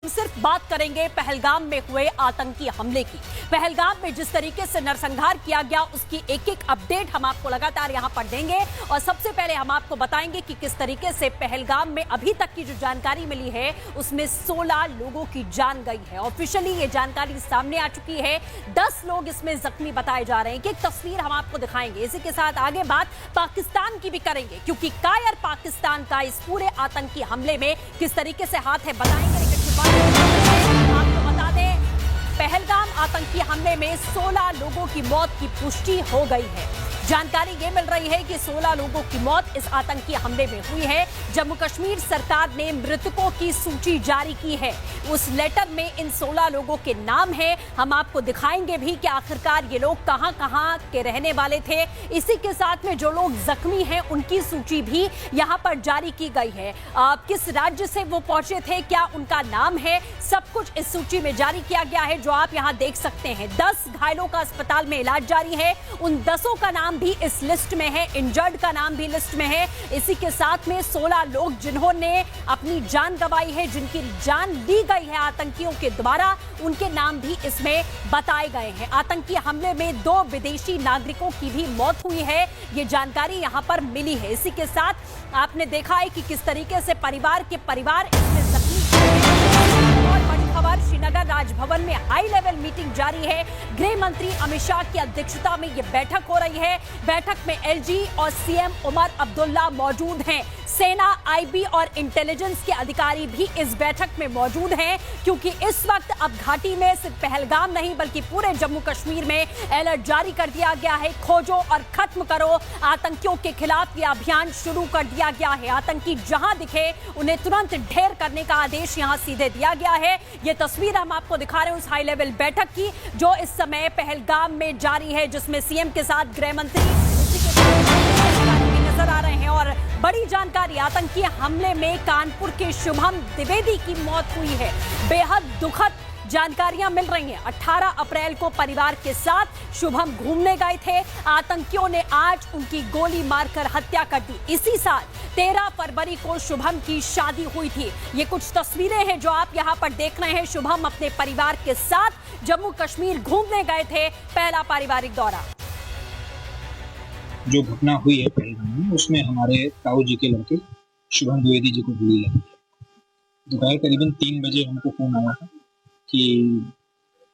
सिर्फ बात करेंगे पहलगाम में हुए आतंकी हमले की। पहलगाम में जिस तरीके से नरसंहार किया गया उसकी एक एक अपडेट हम आपको लगातार यहां पर देंगे और सबसे पहले हम आपको बताएंगे कि किस तरीके से पहलगाम में अभी तक की जो जानकारी मिली है उसमें 16 लोगों की जान गई है। ऑफिशियली ये जानकारी सामने आ चुकी है। 10 लोग इसमें जख्मी बताए जा रहे हैं कि एक तस्वीर हम आपको दिखाएंगे। इसी के साथ आगे बात पाकिस्तान की भी करेंगे क्योंकि कायर पाकिस्तान का इस पूरे आतंकी हमले में किस तरीके से हाथ है बताएंगे। आपको बता दें पहलगाम आतंकी हमले में 16 लोगों की मौत की पुष्टि हो गई है। जानकारी ये मिल रही है कि 16 लोगों की मौत इस आतंकी हमले में हुई है। जम्मू कश्मीर सरकार ने मृतकों की सूची जारी की है। उस लेटर में इन 16 लोगों के नाम हैं। हम आपको दिखाएंगे भी कि आखिरकार ये लोग कहां-कहां के रहने वाले थे। इसी के साथ में जो लोग जख्मी हैं उनकी सूची भी यहां पर जारी की गई है। किस राज्य से वो पहुंचे थे, क्या उनका नाम है, सब कुछ इस सूची में जारी किया गया है जो आप यहां देख सकते हैं। 10 घायलों का अस्पताल में इलाज जारी है। उन 10 का नाम भी इस लिस्ट में है, इंजर्ड का नाम भी लिस्ट में है। इसी के साथ में 16 लोग जिन्होंने अपनी जान गंवाई है, जिनकी जान ली गई है आतंकियों के द्वारा, उनके नाम भी इसमें बताए गए हैं। आतंकी हमले में 2 विदेशी नागरिकों की भी मौत हुई है, ये जानकारी यहां पर मिली है। इसी के साथ आपने देखा है कि किस तरीके से परिवार इसमें जख्मी और बड़ी खबर श्रीनगर राजभवन में हाई लेवल मीटिंग जारी है। गृह मंत्री अमित शाह की अध्यक्षता में यह बैठक हो रही है। बैठक में एलजी और सीएम उमर अब्दुल्ला मौजूद हैं। सेना, आईबी और इंटेलिजेंस के अधिकारी भी इस बैठक में मौजूद हैं क्योंकि इस वक्त अब घाटी में सिर्फ पहलगाम नहीं बल्कि पूरे जम्मू कश्मीर में अलर्ट जारी कर दिया गया है। खोजो और खत्म करो आतंकियों के खिलाफ यह अभियान शुरू कर दिया गया है। आतंकी जहां दिखे उन्हें तुरंत ढेर करने का आदेश यहां सीधे दिया गया है। ये तस्वीर हम आपको दिखा रहे हैं उस हाई लेवल बैठक की जो इस समय पहलगाम में जारी है, जिसमें सीएम के साथ गृह मंत्री नजर आ रहे हैं। और बड़ी जानकारी, आतंकी हमले में कानपुर के शुभम द्विवेदी की मौत हुई है। बेहद दुखद जानकारियां मिल रही हैं। 18 अप्रैल को परिवार के साथ शुभम घूमने गए थे। आतंकियों ने आज उनकी गोली मारकर हत्या कर दी। इसी साल 13 फरवरी को शुभम की शादी हुई थी। ये कुछ तस्वीरें हैं जो आप यहां पर देख रहे हैं। शुभम अपने परिवार के साथ जम्मू कश्मीर घूमने गए थे, पहला पारिवारिक दौरा। जो घटना हुई है पहलगाम में उसमें हमारे ताऊ जी के लड़के शुभम द्विवेदी जी को गोली लगी। दोपहर करीबन 3 बजे हमको फोन आया था कि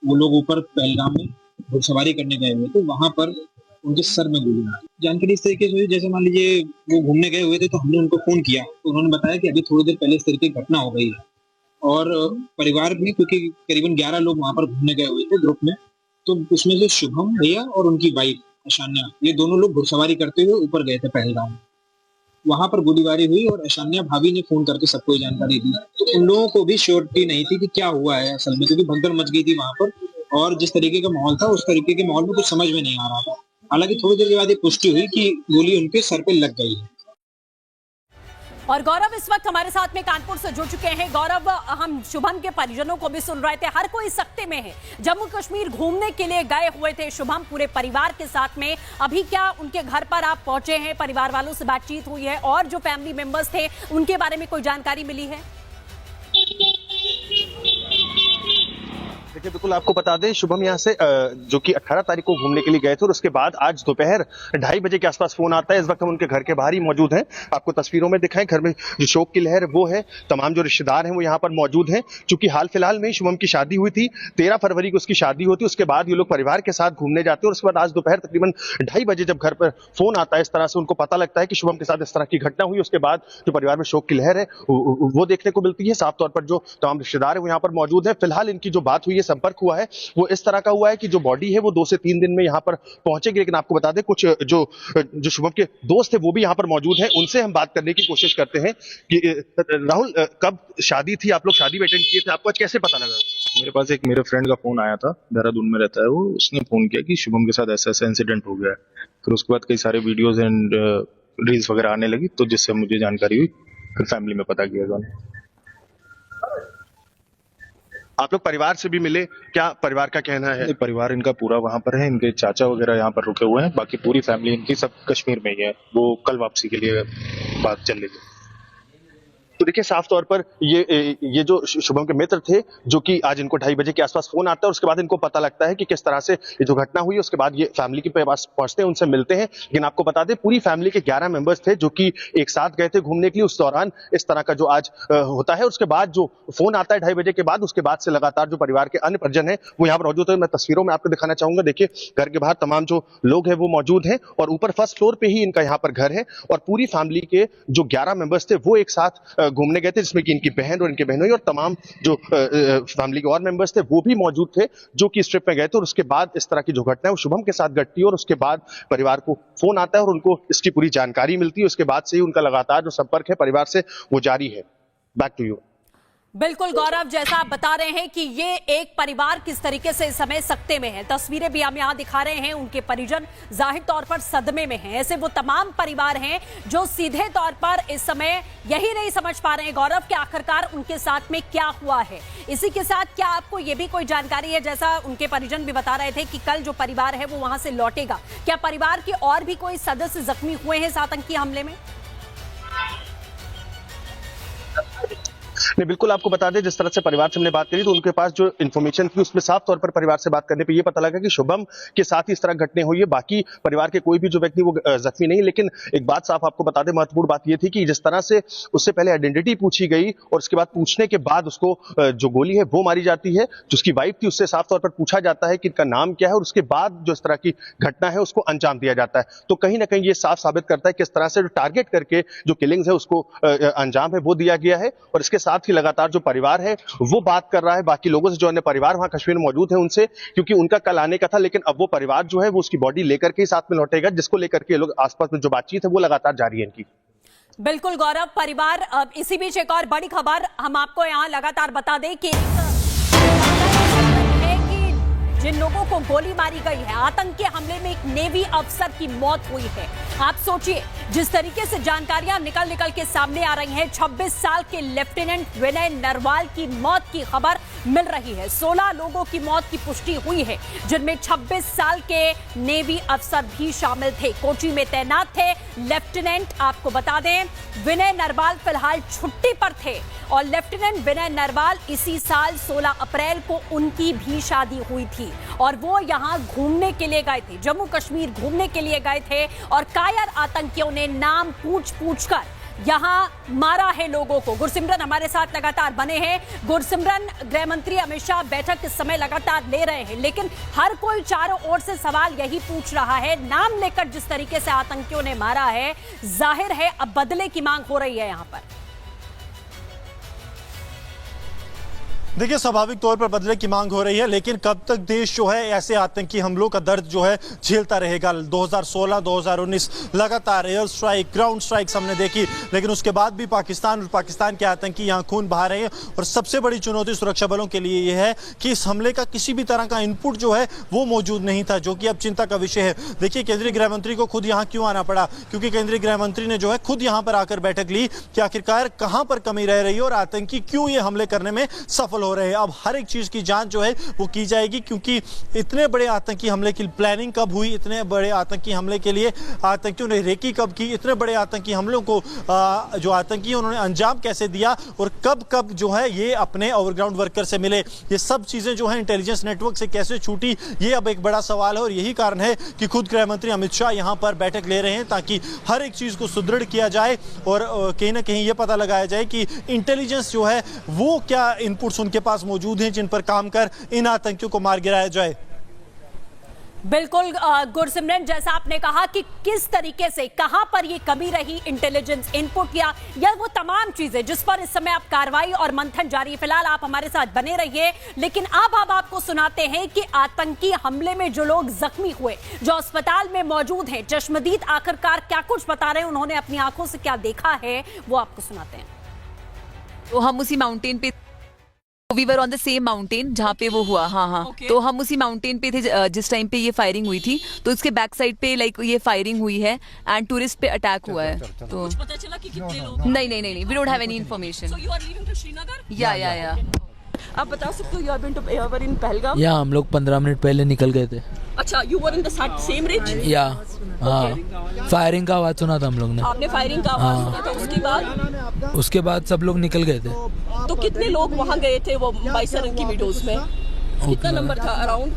वो लोग ऊपर पहलगाम में घुड़सवारी करने गए हुए थे, वहां पर उनके सर में गोली मारी। जानकारी इस तरीके से हुई जैसे मान लीजिए वो घूमने गए हुए थे तो हमने उनको फोन किया तो उन्होंने बताया कि अभी थोड़ी देर पहले इस तरीके की घटना हो गई है। और परिवार में क्योंकि करीबन 11 लोग वहां पर घूमने गए हुए थे ग्रुप में, तो उसमें से शुभम भैया और उनकी वाइफ ईशान्या, ये दोनों लोग घुड़सवारी करते हुए ऊपर गए थे पहलगाम। वहां पर गोलीबारी हुई और ईशान्या भाभी ने फोन करके सबको जानकारी दी। तो उन लोगों को भी श्योरिटी नहीं थी कि क्या हुआ है असल में, क्योंकि भगदड़ मच गई थी वहां पर और जिस तरीके का माहौल था उस तरीके के माहौल में कुछ समझ में नहीं आ रहा था। हालांकि थोड़ी देर के बाद ये पुष्टि हुई कि गोली उनके सर पे लग गई है। और गौरव इस वक्त हमारे साथ में कानपुर से जुड़ चुके हैं। गौरव, हम शुभम के परिजनों को भी सुन रहे थे, हर कोई सकते में है। जम्मू कश्मीर घूमने के लिए गए हुए थे शुभम पूरे परिवार के साथ में। अभी क्या उनके घर पर आप पहुंचे हैं, परिवार वालों से बातचीत हुई है और जो फैमिली मेंबर्स थे उनके बारे में कोई जानकारी मिली है? देखिए, बिल्कुल आपको बता दें, शुभम यहाँ से जो कि 18 तारीख को घूमने के लिए गए थे और उसके बाद आज दोपहर 2:30 बजे के आसपास फोन आता है। इस वक्त हम उनके घर के बाहर ही मौजूद हैं। आपको तस्वीरों में दिखाएं, घर में जो शोक की लहर वो है। तमाम जो रिश्तेदार हैं वो यहाँ पर मौजूद हैं। चूंकि हाल फिलहाल में शुभम की शादी हुई थी, 13 फरवरी को उसकी शादी होती, उसके बाद ये लोग परिवार के साथ घूमने जाते हैं और उसके बाद आज दोपहर तकरीबन 2:30 बजे जब घर पर फोन आता है, इस तरह से उनको पता लगता है कि शुभम के साथ इस तरह की घटना हुई। उसके बाद जो परिवार में शोक की लहर है वो देखने को मिलती है। साफ तौर पर जो तमाम रिश्तेदार है वो यहाँ पर मौजूद है। फिलहाल इनकी जो बात हुई है, संपर्क हुआ है, वो इस तरह का हुआ है कि जो बॉडी है वो 2 से 3 दिन में यहाँ पर पहुंचेगी। लेकिन आपको बता दें कुछ जो शुभम के दोस्त थे वो भी यहाँ पर मौजूद हैं, उनसे हम बात करने की कोशिश करते हैं कि राहुल, कब शादी थी, आप लोग शादी में अटेंड किए थे, आपको आज कैसे पता लगा? मेरे पास एक मेरे फ्रेंड का फोन आया था, देहरादून में रहता है वो, उसने फोन किया कि शुभम के साथ ऐसा ऐसा इंसिडेंट हो गया है। फिर उसके बाद कई सारे वीडियोज एंड रील्स वगैरह आने लगी, तो जिससे मुझे जानकारी हुई, फिर फैमिली में पता किया जाने। आप लोग परिवार से भी मिले, क्या परिवार का कहना है? परिवार इनका पूरा वहां पर है, इनके चाचा वगैरह यहाँ पर रुके हुए हैं, बाकी पूरी फैमिली इनकी सब कश्मीर में ही है। वो कल वापसी के लिए बात चल रही थी। तो देखिए साफ तौर पर ये जो शुभम के मित्र थे, जो कि आज इनको 2:30 बजे के आसपास फोन आता है और उसके बाद इनको पता लगता है कि किस तरह से ये जो घटना हुई है, उसके बाद ये फैमिली के पास पहुंचते हैं, उनसे मिलते हैं। लेकिन आपको बता दें पूरी फैमिली के 11 मेंबर्स थे जो कि एक साथ गए थे घूमने के लिए। उस दौरान इस तरह का जो आज होता है, उसके बाद जो फोन आता है 2:30 बजे के बाद, उसके बाद से लगातार जो परिवार के अन्य परिजन है वो यहाँ पर मौजूद है। मैं तस्वीरों में आपको दिखाना चाहूंगा। देखिए घर के बाहर तमाम जो लोग हैं वो मौजूद हैं और ऊपर फर्स्ट फ्लोर पे ही इनका यहाँ पर घर है और पूरी फैमिली के जो 11 मेंबर्स थे वो एक साथ घूमने गए थे, जिसमें कि इनकी बहन और इनके बहनोई और तमाम जो फैमिली के और मेंबर्स थे वो भी मौजूद थे जो कि इस ट्रिप में गए थे। और उसके बाद इस तरह की जो घटना है वो शुभम के साथ घटती है और उसके बाद परिवार को फोन आता है और उनको इसकी पूरी जानकारी मिलती है। उसके बाद से ही उनका लगातार जो संपर्क है परिवार से वो जारी है। Back to you. बिल्कुल गौरव, जैसा आप बता रहे हैं कि ये एक परिवार किस तरीके से इस समय सकते में है, तस्वीरें भी हम यहां दिखा रहे हैं, उनके परिजन जाहिर तौर पर सदमे में हैं। ऐसे वो तमाम परिवार हैं जो सीधे तौर पर इस समय यही नहीं समझ पा रहे हैं गौरव कि आखिरकार उनके साथ में क्या हुआ है। इसी के साथ क्या आपको ये भी कोई जानकारी है, जैसा उनके परिजन भी बता रहे थे कि कल जो परिवार है वो वहां से लौटेगा, क्या परिवार के और भी कोई सदस्य जख्मी हुए हैं इस आतंकी हमले में? नहीं, बिल्कुल आपको बता दें जिस तरह से परिवार से हमने बात करी तो उनके पास जो इन्फॉर्मेशन थी उसमें साफ तौर पर परिवार से बात करने पे ये पता लगा कि शुभम के साथ ही इस तरह घटना हुई है। बाकी परिवार के कोई भी जो व्यक्ति वो जख्मी नहीं। लेकिन एक बात साफ आपको बता दें, महत्वपूर्ण बात ये थी कि जिस तरह से उससे पहले आइडेंटिटी पूछी गई और उसके बाद पूछने के बाद उसको जो गोली है वो मारी जाती है, जिसकी वाइफ थी उससे साफ तौर पर पूछा जाता है कि इनका नाम क्या है और उसके बाद जो इस तरह की घटना है उसको अंजाम दिया जाता है। तो कहीं ना कहीं ये साफ साबित करता है किस तरह से जो टारगेट करके जो किलिंग्स है उसको अंजाम है वो दिया गया है। और इसके साथ ही लगातार जो परिवार है वो बात कर रहा है बाकी लोगों से, जो अन्य परिवार वहां कश्मीर में मौजूद है उनसे, क्योंकि उनका कल आने का था। लेकिन अब वो परिवार जो है वो उसकी बॉडी लेकर के ही साथ में लौटेगा, जिसको लेकर के लोग आसपास में जो बातचीत है वो लगातार जारी है इनकी। बिल्कुल गौरव, परिवार इसी बीच एक और बड़ी खबर हम आपको यहां लगातार बता दें कि जिन लोगों को गोली मारी गई है, आतंकी हमले में एक नेवी अफसर की मौत हुई है। आप सोचिए जिस तरीके से जानकारियां निकल के सामने आ रही हैं, 26 साल के लेफ्टिनेंट विनय नरवाल की मौत की खबर मिल रही है। 16 लोगों की मौत की पुष्टि हुई है, जिनमें 26 साल के नेवी अफसर भी शामिल थे, कोची में तैनात थे। लेफ्टिनेंट आपको बता दें विनय नरवाल फिलहाल छुट्टी पर थे और लेफ्टिनेंट विनय नरवाल इसी साल 16 अप्रैल को उनकी भी शादी हुई थी और वो यहां घूमने के लिए गए थे, जम्मू कश्मीर घूमने के लिए गए थे और कायर आतंकियों ने नाम पूछ कर यहां मारा है लोगों को। गुरसिमरन हमारे साथ लगातार बने हैं। गुरसिमरन, गृह मंत्री अमित शाह बैठक इस समय लगातार ले रहे हैं, लेकिन हर कोई चारों ओर से सवाल यही पूछ रहा है, नाम लेकर जिस तरीके से आतंकियों ने मारा है, जाहिर है अब बदले की मांग हो रही है यहां पर। देखिए स्वाभाविक तौर पर बदले की मांग हो रही है, लेकिन कब तक देश जो है ऐसे आतंकी हमलों का दर्द जो है झेलता रहेगा। 2016-2019 लगातार एयर स्ट्राइक, ग्राउंड स्ट्राइक्स हमने देखी, लेकिन उसके बाद भी पाकिस्तान और पाकिस्तान के आतंकी यहाँ खून बहा रहे हैं। और सबसे बड़ी चुनौती सुरक्षा बलों के लिए यह है कि इस हमले का किसी भी तरह का इनपुट जो है वो मौजूद नहीं था, जो कि अब चिंता का विषय है। देखिए केंद्रीय गृह मंत्री को खुद यहाँ क्यों आना पड़ा, क्योंकि केंद्रीय गृह मंत्री ने जो है खुद यहाँ पर आकर बैठक ली कि आखिरकार कहाँ पर कमी रह रही है और आतंकी क्यों ये हमले करने में सफल हो रहे हैं। अब हर एक चीज की जांच जो है वो की जाएगी, क्योंकि इतने बड़े आतंकी हमले की प्लानिंग कब हुई, इतने बड़े आतंकी हमले के लिए आतंकियों ने रेकी कब की, इतने बड़े आतंकी हमलों को जो आतंकी उन्होंने अंजाम कैसे दिया और कब जो है ये अपने ओवरग्राउंड वर्कर से मिले, ये सब चीजें जो है इंटेलिजेंस नेटवर्क से कैसे छूटी, ये अब एक बड़ा सवाल है। और यही कारण है कि खुद गृह मंत्री अमित शाह यहां पर बैठक ले रहे हैं ताकि हर एक चीज को सुदृढ़ किया जाए और कहीं ना कहीं ये पता लगाया जाए कि इंटेलिजेंस जो है वो क्या इनपुट्स उनके पास मौजूद हैं जिन पर काम कर इन आतंकियों को मार गिराया जाए। बिल्कुल गुरसिमरन, जैसा आपने कहा कि किस तरीके से कहां पर ये कमी रही, इंटेलिजेंस इनपुट या वो तमाम चीजें जिस पर इस समय आप कार्रवाई और मंथन जारी है। फिलहाल आप हमारे साथ बने रहिए, लेकिन अब हम आपको सुनाते हैं कि आतंकी हमले में जो लोग जख्मी हुए, जो अस्पताल में मौजूद हैं, चश्मदीद आखिरकार क्या कुछ बता रहे हैं, उन्होंने अपनी आंखों से क्या देखा है वो आपको सुनाते हैं। तो हम उसी माउंटेन पे, we were on the same mountain जहाँ पे वो हुआ। हाँ okay. तो हम उसी माउंटेन पे थे जिस टाइम पे ये फायरिंग हुई थी, तो इसके बैक साइड पे लाइक ये फायरिंग हुई है एंड टूरिस्ट पे अटैक हुआ है। तो पता चला कि कितने लोग? नहीं, we don't have any information. So you are leaving to Srinagar? या आप बता सकते हो you have been to in Pahalgam? या हम लोग 15 मिनट पहले निकल गए थे। अच्छा, you were in the same ridge? या हाँ, फायरिंग का आवाज़ सुना था हम लोग ने। आपने फायरिंग का आवाज सुना था, उसके बाद सब लोग निकल गए थे। तो कितने लोग वहाँ गए थे वो बाइसरन की वीडियोस में? कितना नंबर था अराउंड?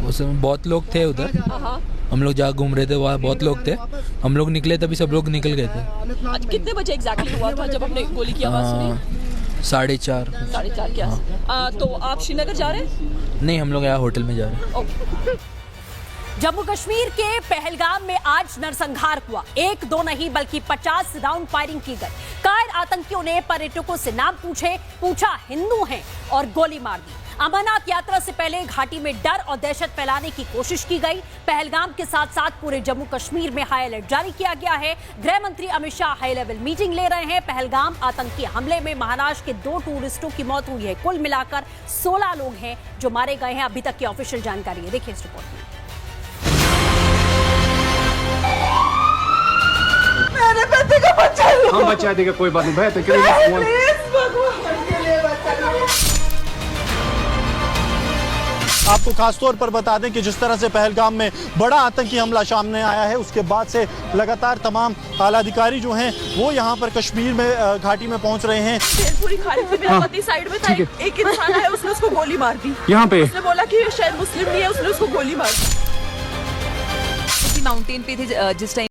उस समय बहुत लोग थे उधर, हाँ। हम लोग जहाँ घूम रहे थे वहाँ बहुत लोग थे, हम लोग निकले तभी सब लोग निकल गए थे। आज कितने बजे एग्जैक्टली हुआ था जब हमने गोली की आवाज सुनी? 4:30। 4:30 के आस। तो आप श्रीनगर जा रहे हैं? नहीं, हम लोग यहाँ होटल में जा रहे हैं। जम्मू कश्मीर के पहलगाम में आज नरसंहार हुआ। 1-2 नहीं बल्कि 50 राउंड फायरिंग की गई। कायर आतंकियों ने पर्यटकों से नाम पूछा हिंदू हैं और गोली मार दी। अमरनाथ यात्रा से पहले घाटी में डर और दहशत फैलाने की कोशिश की गई। पहलगाम के साथ साथ पूरे जम्मू कश्मीर में हाई अलर्ट जारी किया गया है। गृह मंत्री Amit Shah high level meeting ले रहे हैं। पहलगाम आतंकी हमले में महाराष्ट्र के 2 टूरिस्टों की मौत हुई है। कुल मिलाकर 16 लोग हैं जो मारे गए हैं। अभी तक की ऑफिशियल जानकारी है, देखिए इस रिपोर्ट में। मेरे बेटे का बच्चा हम बचा देगा, कोई बात नहीं भैया। तो आपको खासतौर पर बता दें कि जिस तरह से पहलगाम में बड़ा आतंकी हमला सामने आया है, उसके बाद से लगातार तमाम आला अधिकारी जो हैं वो यहाँ पर कश्मीर में घाटी में पहुँच रहे हैं। पूरी खाली थी, मेरा पति साइड में था, एक इंसान है उसने उसको गोली मार दी। यहाँ पे उसने बोला कि ये शायद मुस्लिम नहीं है, उसने उसको गोली मार दी। माउंटेन पे थे जिस टाइम